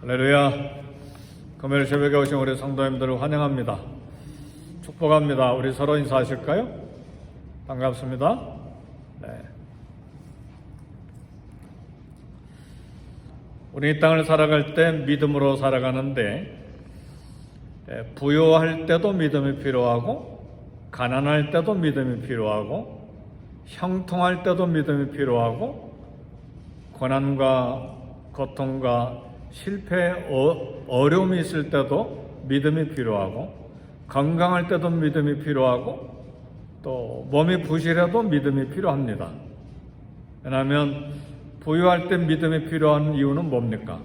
할렐루야. 금요일 새벽에 오신 우리 성도님들을 환영합니다. 축복합니다. 우리 서로 인사하실까요? 반갑습니다. 네. 우리 이 땅을 살아갈 때 믿음으로 살아가는데 부유할 때도 믿음이 필요하고 가난할 때도 믿음이 필요하고 형통할 때도 믿음이 필요하고 고난과 고통과 실패, 어려움이 있을 때도 믿음이 필요하고 건강할 때도 믿음이 필요하고 또 몸이 부실해도 믿음이 필요합니다. 왜냐하면 부유할 때 믿음이 필요한 이유는 뭡니까?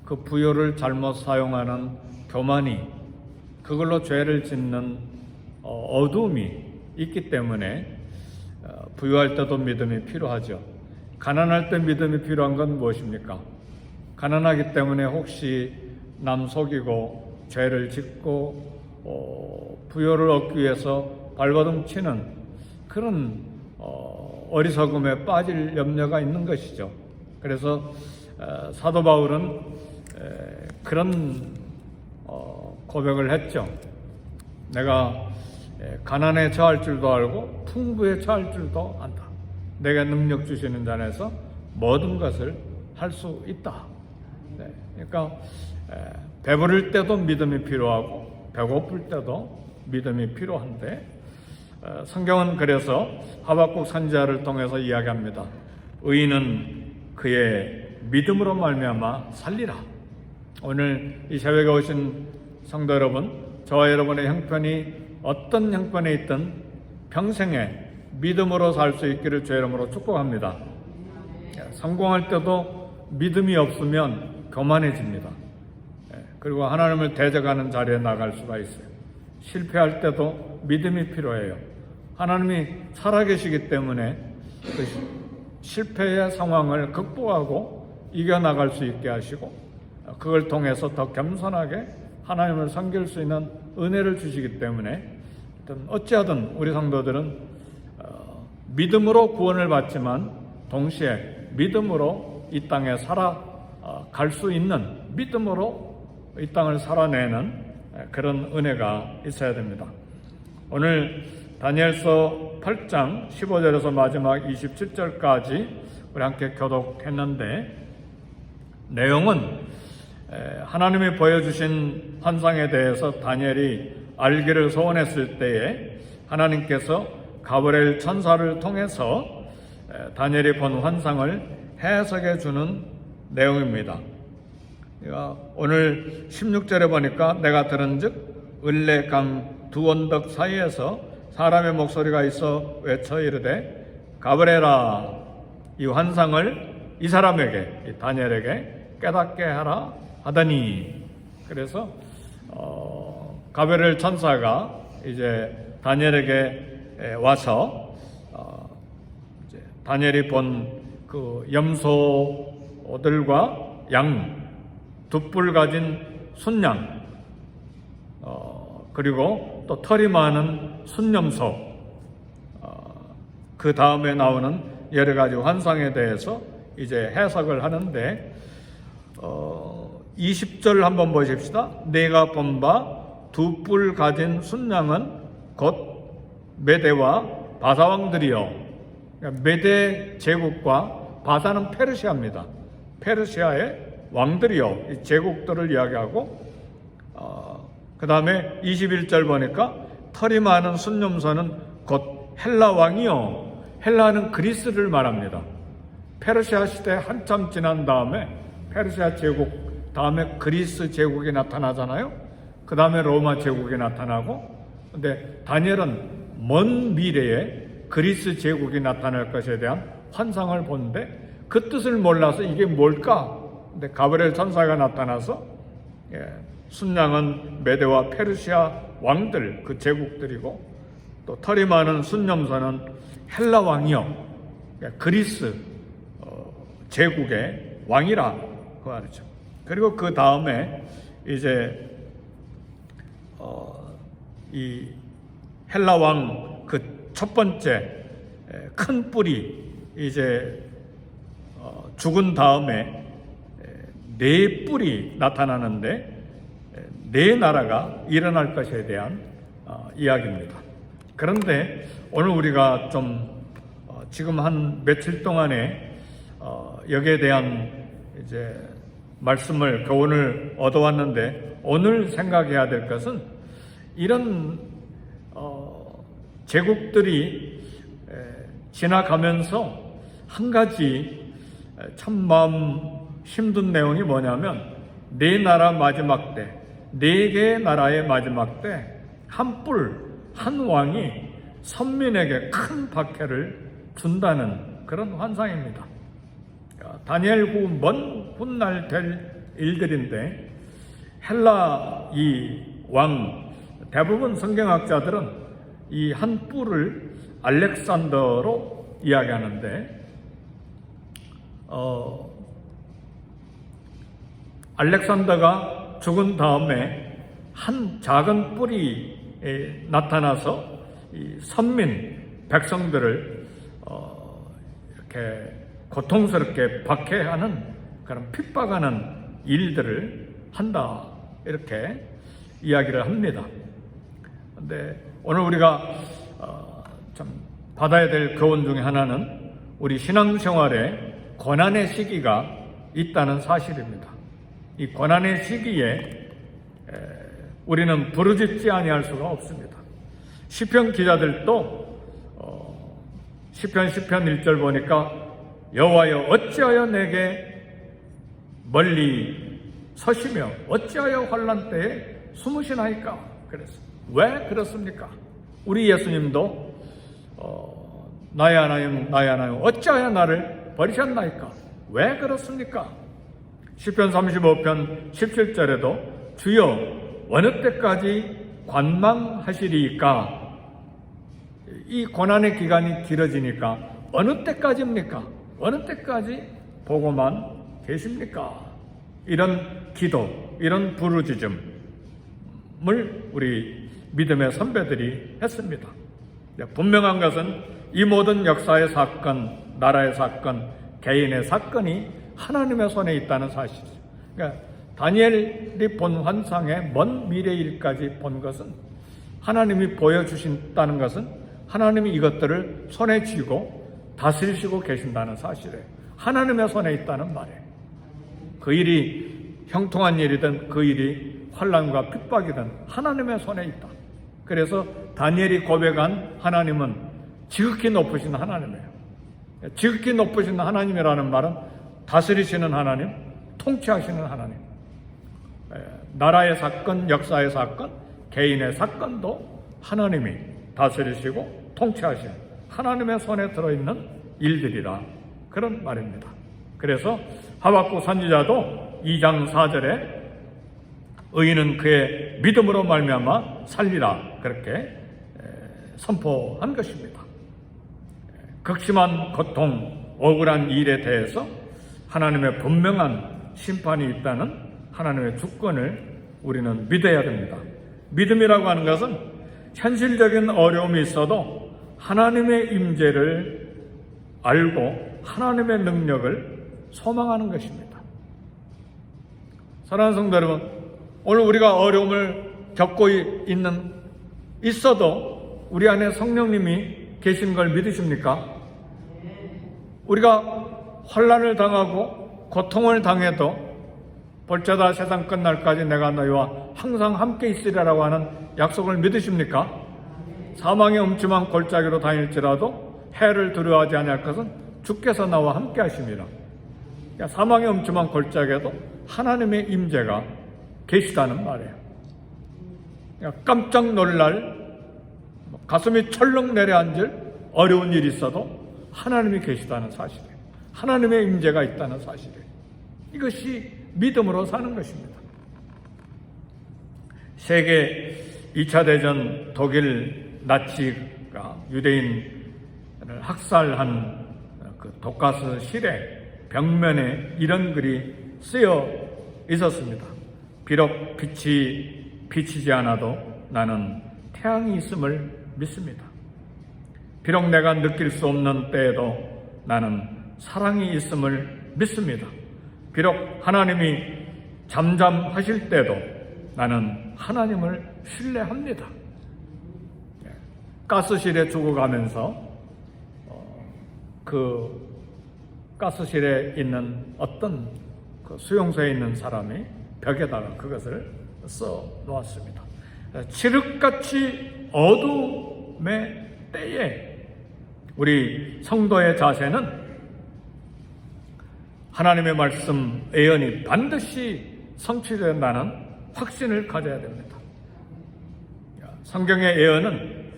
그 부유를 잘못 사용하는 교만이 그걸로 죄를 짓는 어두움이 있기 때문에 부유할 때도 믿음이 필요하죠. 가난할 때 믿음이 필요한 건 무엇입니까? 가난하기 때문에 혹시 남 속이고 죄를 짓고 부여를 얻기 위해서 발버둥 치는 그런 어리석음에 빠질 염려가 있는 것이죠. 그래서 사도 바울은 그런 고백을 했죠. 내가 가난에 처할 줄도 알고 풍부에 처할 줄도 안다. 내가 능력 주시는 자에서 모든 것을 할 수 있다. 네, 그러니까 배부를 때도 믿음이 필요하고 배고플 때도 믿음이 필요한데 성경은 그래서 하박국 선지자를 통해서 이야기합니다. 의인은 그의 믿음으로 말미암아 살리라. 오늘 이 새벽에 오신 성도 여러분, 저와 여러분의 형편이 어떤 형편에 있든 평생에 믿음으로 살 수 있기를 주의 이름으로 축복합니다. 성공할 때도 믿음이 없으면 교만해집니다. 그리고 하나님을 대적하는 자리에 나갈 수가 있어요. 실패할 때도 믿음이 필요해요. 하나님이 살아계시기 때문에 그 실패의 상황을 극복하고 이겨나갈 수 있게 하시고 그걸 통해서 더 겸손하게 하나님을 섬길 수 있는 은혜를 주시기 때문에 어찌하든 우리 성도들은 믿음으로 구원을 받지만 동시에 믿음으로 이 땅에 살아갈 수 있는 믿음으로 이 땅을 살아내는 그런 은혜가 있어야 됩니다. 오늘 다니엘서 8장 15절에서 마지막 27절까지 우리 함께 교독했는데 내용은 하나님이 보여주신 환상에 대해서 다니엘이 알기를 소원했을 때에 하나님께서 가브리엘 천사를 통해서 다니엘이 본 환상을 해석해 주는 내용입니다. 오늘 16절에 보니까 내가 들은즉 을레 강 두 언덕 사이에서 사람의 목소리가 있어 외쳐 이르되 가브리엘아 이 환상을 이 사람에게 이 다니엘에게 깨닫게 하라 하더니 그래서 가브리엘 천사가 이제 다니엘에게 와서 이제 다니엘이 본 그 염소들과 양, 두 뿔 가진 순양, 그리고 또 털이 많은 순염소, 그 다음에 나오는 여러 가지 환상에 대해서 이제 해석을 하는데 20절 한번 보십시다. 내가 본 바 두 뿔 가진 순양은 곧 메대와 바사 왕들이요. 메대 제국과 바사는 페르시아입니다. 페르시아의 왕들이요. 이 제국들을 이야기하고 그 다음에 21절 보니까 털이 많은 순념소는 곧 헬라 왕이요. 헬라는 그리스를 말합니다. 페르시아 시대 한참 지난 다음에 페르시아 제국 다음에 그리스 제국이 나타나잖아요. 그 다음에 로마 제국이 나타나고 근데 다니엘은 먼 미래에 그리스 제국이 나타날 것에 대한 환상을 보는데 그 뜻을 몰라서 이게 뭘까? 근데 가브리엘 천사가 나타나서 순양은 메대와 페르시아 왕들 그 제국들이고 또 털이 많은 순념소는 헬라 왕이요 그리스 제국의 왕이라 그 말이죠. 그리고 그 다음에 이제 이 헬라 왕 그 첫 번째 큰 뿔이 이제 죽은 다음에 네 뿔이 나타나는데 네 나라가 일어날 것에 대한 이야기입니다. 그런데 오늘 우리가 좀 지금 한 며칠 동안에 여기에 대한 이제 말씀을 교훈을 얻어왔는데, 오늘 생각해야 될 것은 이런 제국들이 지나가면서 한 가지 참 마음 힘든 내용이 뭐냐면, 네 나라 마지막 때, 네 개의 나라의 마지막 때 한 뿔, 한 왕이 선민에게 큰 박해를 준다는 그런 환상입니다. 다니엘 후 먼 훗날 될 일들인데, 헬라 이 왕, 대부분 성경학자들은 이 한 뿔을 알렉산더로 이야기하는데, 알렉산더가 죽은 다음에 한 작은 뿔이 나타나서 이 선민 백성들을 이렇게 고통스럽게 박해하는 그런 핍박하는 일들을 한다, 이렇게 이야기를 합니다. 그런데 오늘 우리가 참 받아야 될 교훈 중에 하나는 우리 신앙생활에 고난의 시기가 있다는 사실입니다. 이 고난의 시기에 우리는 부르짖지 아니할 수가 없습니다. 시편 기자들도 시편 1절 보니까 여호와여 어찌하여 내게 멀리 서시며 어찌하여 환난 때에 숨으시나이까. 그랬어요. 왜 그렇습니까? 우리 예수님도 나의 하나님 나의 하나님 어찌하여 나를 버리셨나이까. 왜 그렇습니까? 시편 35편 17절에도 주여 어느 때까지 관망하시리이까. 이 고난의 기간이 길어지니까 어느 때까지입니까? 어느 때까지 보고만 계십니까? 이런 기도, 이런 부르짖음을 우리 믿음의 선배들이 했습니다. 분명한 것은 이 모든 역사의 사건, 나라의 사건, 개인의 사건이 하나님의 손에 있다는 사실이죠. 그러니까 다니엘이 본 환상의 먼 미래 일까지 본 것은, 하나님이 보여주신다는 것은 하나님이 이것들을 손에 쥐고 다스리시고 계신다는 사실이에요. 하나님의 손에 있다는 말이에요. 그 일이 형통한 일이든 그 일이 환난과 핍박이든 하나님의 손에 있다. 그래서 다니엘이 고백한 하나님은 지극히 높으신 하나님이에요. 지극히 높으신 하나님이라는 말은 다스리시는 하나님, 통치하시는 하나님. 나라의 사건, 역사의 사건, 개인의 사건도 하나님이 다스리시고 통치하시는 하나님의 손에 들어있는 일들이라, 그런 말입니다. 그래서 하박국 선지자도 2장 4절에 의인은 그의 믿음으로 말미암아 살리라, 그렇게 선포한 것입니다. 극심한 고통, 억울한 일에 대해서 하나님의 분명한 심판이 있다는 하나님의 주권을 우리는 믿어야 됩니다. 믿음이라고 하는 것은 현실적인 어려움이 있어도 하나님의 임재를 알고 하나님의 능력을 소망하는 것입니다. 사랑하는 성도 여러분, 오늘 우리가 어려움을 겪고 있어도 우리 안에 성령님이 계신 걸 믿으십니까? 우리가 환난을 당하고 고통을 당해도 볼자다 세상 끝날까지 내가 너희와 항상 함께 있으리라고 하는 약속을 믿으십니까? 사망의 음침한 골짜기로 다닐지라도 해를 두려워하지 아니할 것은 주께서 나와 함께 하심이라. 사망의 음침한 골짜기에도 하나님의 임재가 계시다는 말이에요. 깜짝 놀랄, 가슴이 철렁 내려앉을 어려운 일이 있어도 하나님이 계시다는 사실이에요. 하나님의 임재가 있다는 사실이에요. 이것이 믿음으로 사는 것입니다. 세계 2차 대전 독일 나치가 유대인을 학살한 그 독가스실의 벽면에 이런 글이 쓰여 있었습니다. 비록 빛이 비치지 않아도 나는 태양이 있음을 믿습니다. 비록 내가 느낄 수 없는 때에도 나는 사랑이 있음을 믿습니다. 비록 하나님이 잠잠하실 때도 나는 하나님을 신뢰합니다. 가스실에 죽어가면서 그 가스실에 있는 어떤 그 수용소에 있는 사람이 벽에다가 그것을 써 놓았습니다. 칠흑같이 어둠의 때에 우리 성도의 자세는 하나님의 말씀 예언이 반드시 성취된다는 확신을 가져야 됩니다. 성경의 예언은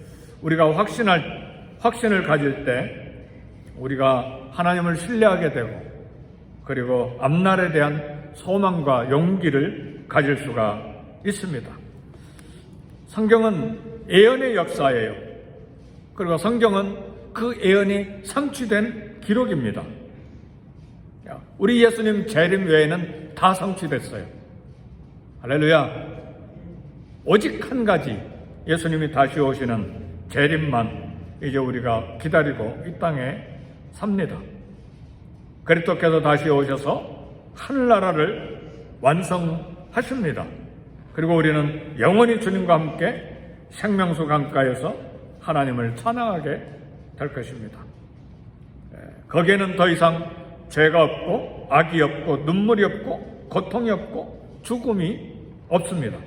우리가 확신을 가질 때 우리가 하나님을 신뢰하게 되고 그리고 앞날에 대한 소망과 용기를 가질 수가 있습니다. 성경은 예언의 역사예요. 그리고 성경은 그 예언이 성취된 기록입니다. 우리 예수님 재림 외에는 다 성취됐어요. 할렐루야. 오직 한 가지 예수님이 다시 오시는 재림만 이제 우리가 기다리고 이 땅에 삽니다. 그리스도께서 다시 오셔서 하늘나라를 완성하십니다. 그리고 우리는 영원히 주님과 함께 생명수 강가에서 하나님을 찬양하게 될 것입니다. 거기에는 더 이상 죄가 없고 악이 없고 눈물이 없고 고통이 없고 죽음이 없습니다.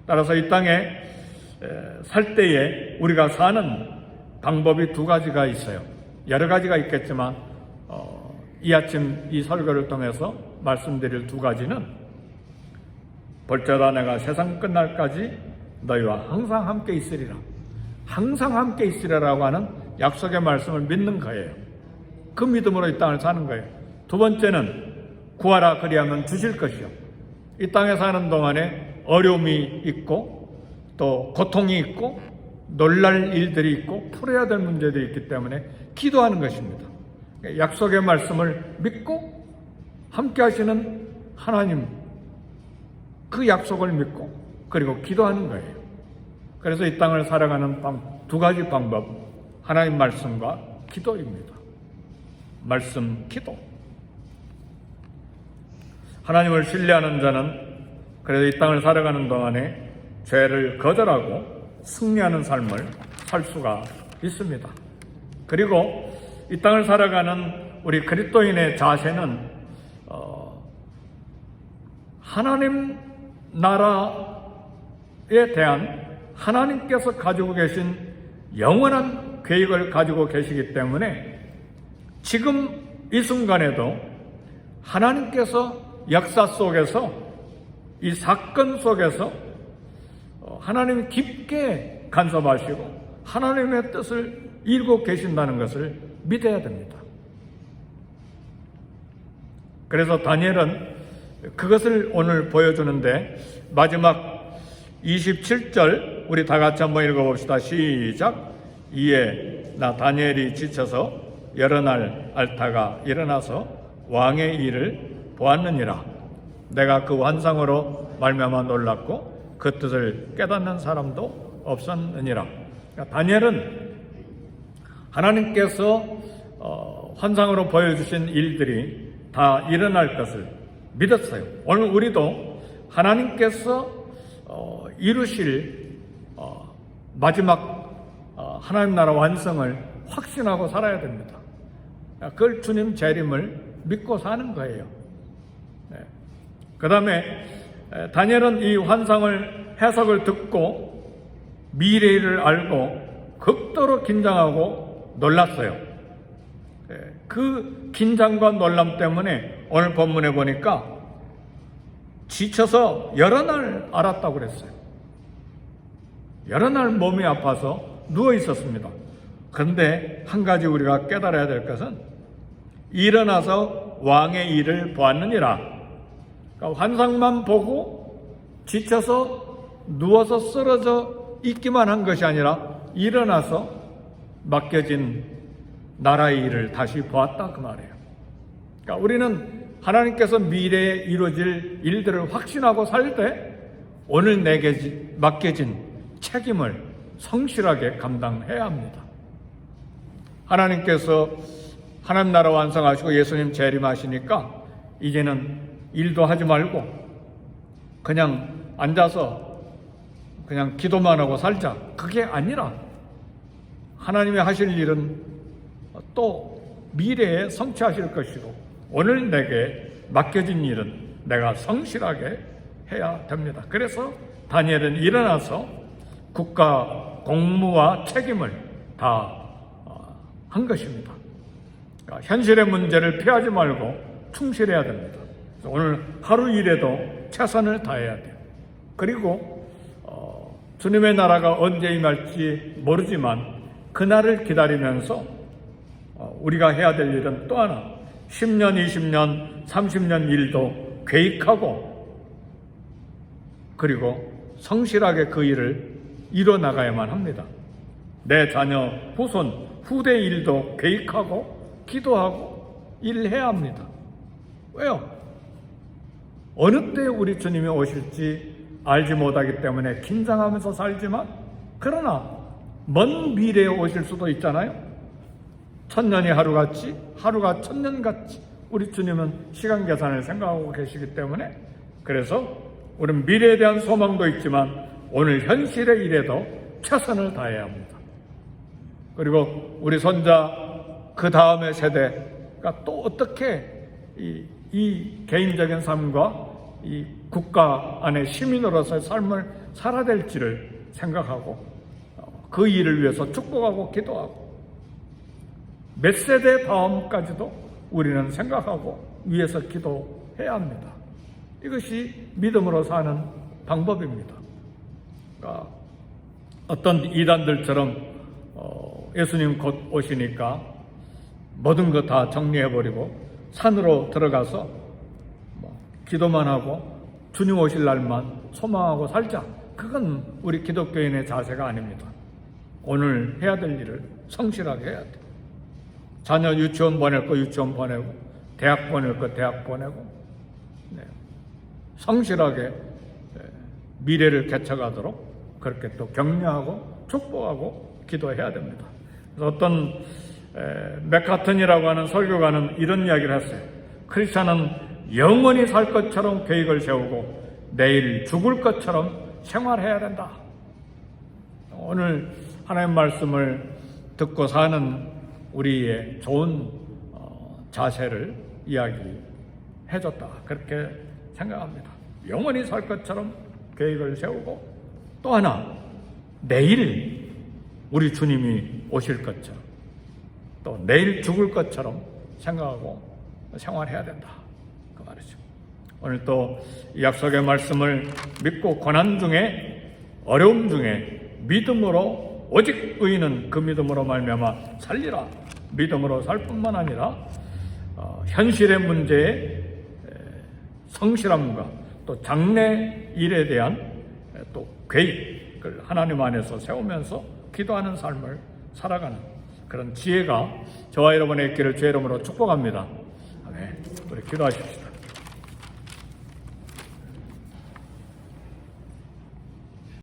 따라서 이 땅에 살 때에 우리가 사는 방법이 두 가지가 있어요. 여러 가지가 있겠지만 이 아침 이 설교를 통해서 말씀드릴 두 가지는 볼지어다 내가 세상 끝날까지 너희와 항상 함께 있으리라. 항상 함께 있으리라고 하는 약속의 말씀을 믿는 거예요. 그 믿음으로 이 땅을 사는 거예요. 두 번째는 구하라 그리하면 주실 것이요. 이 땅에 사는 동안에 어려움이 있고 또 고통이 있고 놀랄 일들이 있고 풀어야 될 문제들이 있기 때문에 기도하는 것입니다. 약속의 말씀을 믿고 함께 하시는 하나님, 그 약속을 믿고 그리고 기도하는 거예요. 그래서 이 땅을 살아가는 두 가지 방법, 하나님 말씀과 기도입니다. 말씀, 기도. 하나님을 신뢰하는 자는 그래서 이 땅을 살아가는 동안에 죄를 거절하고 승리하는 삶을 살 수가 있습니다. 그리고 이 땅을 살아가는 우리 그리스도인의 자세는 하나님 나라에 대한 하나님께서 가지고 계신 영원한 계획을 가지고 계시기 때문에 지금 이 순간에도 하나님께서 역사 속에서 이 사건 속에서 하나님이 깊게 간섭하시고 하나님의 뜻을 이루고 계신다는 것을 믿어야 됩니다. 그래서 다니엘은 그것을 오늘 보여주는데 마지막 27절 우리 다 같이 한번 읽어봅시다. 시작. 이에 나 다니엘이 지쳐서 여러 날 앓다가 일어나서 왕의 일을 보았느니라. 내가 그 환상으로 말미암아 놀랐고 그 뜻을 깨닫는 사람도 없었느니라. 그러니까 다니엘은 하나님께서 환상으로 보여주신 일들이 다 일어날 것을 믿었어요. 오늘 우리도 하나님께서 이루실 마지막 하나님 나라 완성을 확신하고 살아야 됩니다. 그걸 주님 재림을 믿고 사는 거예요. 네. 그 다음에 다니엘은 이 환상을 해석을 듣고 미래를 알고 극도로 긴장하고 놀랐어요. 그 긴장과 놀람 때문에 오늘 본문에 보니까 지쳐서 여러 날 앓았다고 그랬어요. 여러 날 몸이 아파서 누워 있었습니다. 그런데 한 가지 우리가 깨달아야 될 것은 일어나서 왕의 일을 보았느니라. 그러니까 환상만 보고 지쳐서 누워서 쓰러져 있기만 한 것이 아니라 일어나서 맡겨진 나라의 일을 다시 보았다 그 말이에요. 그러니까 우리는 하나님께서 미래에 이루어질 일들을 확신하고 살 때 오늘 내게 맡겨진 책임을 성실하게 감당해야 합니다. 하나님께서 하나님 나라 완성하시고 예수님 재림하시니까 이제는 일도 하지 말고 그냥 앉아서 그냥 기도만 하고 살자. 그게 아니라 하나님이 하실 일은 또 미래에 성취하실 것이고 오늘 내게 맡겨진 일은 내가 성실하게 해야 됩니다. 그래서 다니엘은 일어나서 국가 공무와 책임을 다 한 것입니다. 그러니까 현실의 문제를 피하지 말고 충실해야 됩니다. 오늘 하루 일에도 최선을 다해야 돼요. 그리고 주님의 나라가 언제 임할지 모르지만 그날을 기다리면서 우리가 해야 될 일은 또 하나 10년, 20년, 30년 일도 계획하고 그리고 성실하게 그 일을 이뤄나가야만 합니다. 내 자녀, 후손, 후대 일도 계획하고 기도하고 일해야 합니다. 왜요? 어느 때 우리 주님이 오실지 알지 못하기 때문에 긴장하면서 살지만 그러나 먼 미래에 오실 수도 있잖아요. 천년이 하루같이 하루가 천년같이 우리 주님은 시간 계산을 생각하고 계시기 때문에 그래서 우리는 미래에 대한 소망도 있지만 오늘 현실의 일에도 최선을 다해야 합니다. 그리고 우리 손자 그 다음의 세대가 또 어떻게 이 개인적인 삶과 이 국가 안에 시민으로서의 삶을 살아야 될지를 생각하고 그 일을 위해서 축복하고 기도하고 몇 세대 다음까지도 우리는 생각하고 위해서 기도해야 합니다. 이것이 믿음으로 사는 방법입니다. 그러니까 어떤 이단들처럼 예수님 곧 오시니까 모든 것 다 정리해버리고 산으로 들어가서 기도만 하고 주님 오실 날만 소망하고 살자. 그건 우리 기독교인의 자세가 아닙니다. 오늘 해야 될 일을 성실하게 해야 돼. 자녀 유치원 보낼 거 유치원 보내고 대학 보낼 거 대학 보내고 성실하게 미래를 개척하도록 그렇게 또 격려하고 축복하고 기도해야 됩니다. 그래서 어떤 맥카튼이라고 하는 설교가는 이런 이야기를 했어요. 크리스찬은 영원히 살 것처럼 계획을 세우고 내일 죽을 것처럼 생활해야 된다. 오늘 하나님 말씀을 듣고 사는 우리의 좋은 자세를 이야기해줬다. 그렇게 생각합니다. 영원히 살 것처럼 계획을 세우고 또 하나 내일 우리 주님이 오실 것처럼 또 내일 죽을 것처럼 생각하고 생활해야 된다. 그 말이죠. 오늘 또 이 약속의 말씀을 믿고 고난 중에 어려움 중에 믿음으로 오직 의인은 그 믿음으로 말미암아 살리라. 믿음으로 살 뿐만 아니라 현실의 문제에 성실함과 또 장래 일에 대한 또 계획을 하나님 안에서 세우면서 기도하는 삶을 살아가는 그런 지혜가 저와 여러분의 있기를 주의 이름으로 축복합니다. 아멘. 우리 기도하십시다.